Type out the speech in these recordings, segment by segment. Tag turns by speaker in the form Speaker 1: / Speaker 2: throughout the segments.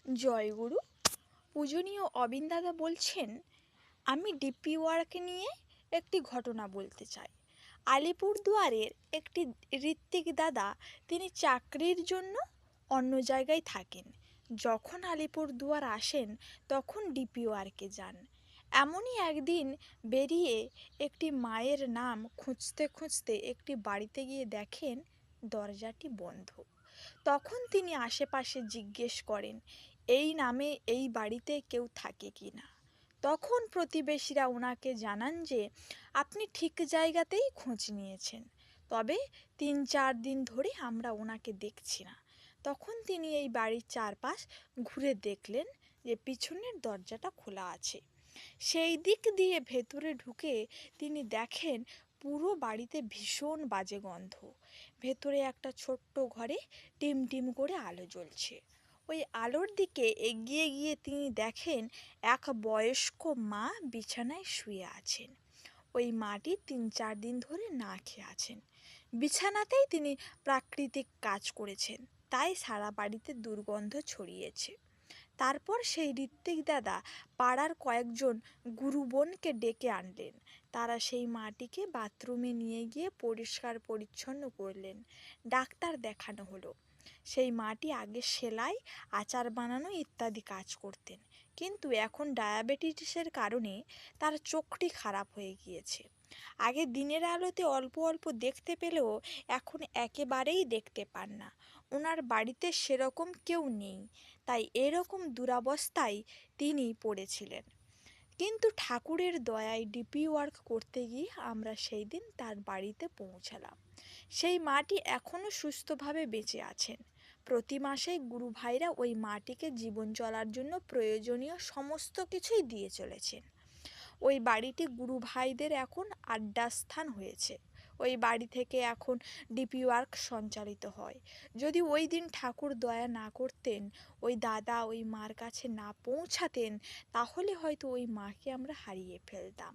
Speaker 1: জয়গুরু। পূজনীয় অবিন দাদা বলছেন, আমি ডিপি ওয়ার্ক নিয়ে একটি ঘটনা বলতে চাই। আলিপুরদুয়ারের একটি ঋত্বিক দাদা, তিনি চাকরির জন্য অন্য জায়গায় থাকেন। যখন আলিপুরদুয়ার আসেন তখন ডিপি ওয়ার্কে যান। এমনই একদিন বেরিয়ে একটি মায়ের নাম খুঁজতে খুঁজতে একটি বাড়িতে গিয়ে দেখেন দরজাটি বন্ধ। তখন তিনি আশেপাশে জিজ্ঞেস করেন, এই নামে এই বাড়িতে কেউ থাকে কি না। তখন প্রতিবেশীরা ওনাকে জানান যে আপনি ঠিক জায়গাতেই খোঁজ নিয়েছেন, তবে 3-4 দিন ধরে আমরা ওনাকে দেখছি না। তখন তিনি এই বাড়ির চারপাশ ঘুরে দেখলেন যে পিছনের দরজাটা খোলা আছে। সেই দিক দিয়ে ভেতরে ঢুকে তিনি দেখেন পুরো বাড়িতে ভীষণ বাজে গন্ধ। ভেতরে একটা ছোট্ট ঘরে টিম টিম করে আলো জ্বলছে। ওই আলোর দিকে এগিয়ে গিয়ে তিনি দেখেন এক বয়স্ক মা বিছানায় শুয়ে আছেন। ওই মাটি 3-4 দিন ধরে না খেয়ে আছেন। বিছানাতেই তিনি প্রাকৃতিক কাজ করেছেন, তাই সারা বাড়িতে দুর্গন্ধ ছড়িয়েছে। তারপর সেই ঋত্বিক দাদা পাড়ার কয়েকজন গুরুবোনকে ডেকে আনলেন। তারা সেই মাটিকে বাথরুমে নিয়ে গিয়ে পরিষ্কার পরিচ্ছন্ন করলেন। ডাক্তার দেখানো হলো। সেই মাটি আগে সেলাই, আচার বানানো ইত্যাদি কাজ করতেন, কিন্তু এখন ডায়াবেটিসের কারণে তার চোখটি খারাপ হয়ে গিয়েছে। আগে দিনের আলোতে অল্প অল্প দেখতে পেলেও এখন একেবারেই দেখতে পান না। ওনার বাড়িতে সেরকম কেউ নেই, তাই এরকম দুরবস্থায় তিনি পড়েছিলেন। কিন্তু ঠাকুরের দয়ায় ডিপি ওয়ার্ক করতে গিয়ে আমরা সেই দিন তার বাড়িতে পৌঁছালাম। সেই মাটি এখনও সুস্থভাবে বেঁচে আছেন। প্রতি মাসেই গুরু ভাইরা ওই মাটিকে জীবন চলার জন্য প্রয়োজনীয় সমস্ত কিছুই দিয়ে চলেছেন। ওই বাড়িটি গুরু ভাইদের এখন আড্ডাস্থান হয়েছে। ওই বাড়ি থেকে এখন ডিপি ওয়ার্ক সঞ্চালিত হয়। যদি ওই দিন ঠাকুর দয়া না করতেন, ওই দাদা ওই মার কাছে না পৌঁছাতেন, তাহলে হয়তো ওই মাকে আমরা হারিয়ে ফেলতাম।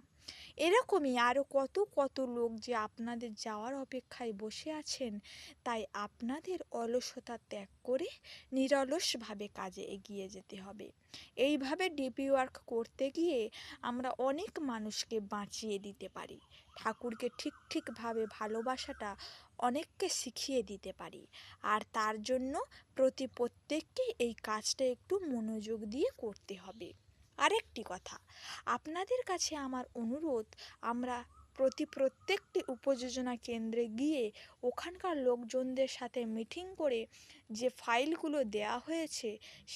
Speaker 1: এরকমই আরও কত কত লোক যে আপনাদের যাওয়ার অপেক্ষায় বসে আছেন। তাই আপনাদের অলসতা ত্যাগ করে নিরলসভাবে কাজে এগিয়ে যেতে হবে। এইভাবে ডিপি ওয়ার্ক করতে গিয়ে আমরা অনেক মানুষকে বাঁচিয়ে দিতে পারি। ঠাকুরকে ঠিকভাবে ভালোবাসাটা অনেককে শিখিয়ে দিতে পারি। আর তার জন্য প্রত্যেককে এই কাজটা একটু মনোযোগ দিয়ে করতে হবে। আরেকটি কথা, আপনাদের কাছে আমার অনুরোধ, আমরা প্রত্যেকটি উপযোজনা কেন্দ্রে গিয়ে ওখানকার লোকজনদের সাথে মিটিং করে যে ফাইলগুলো দেয়া হয়েছে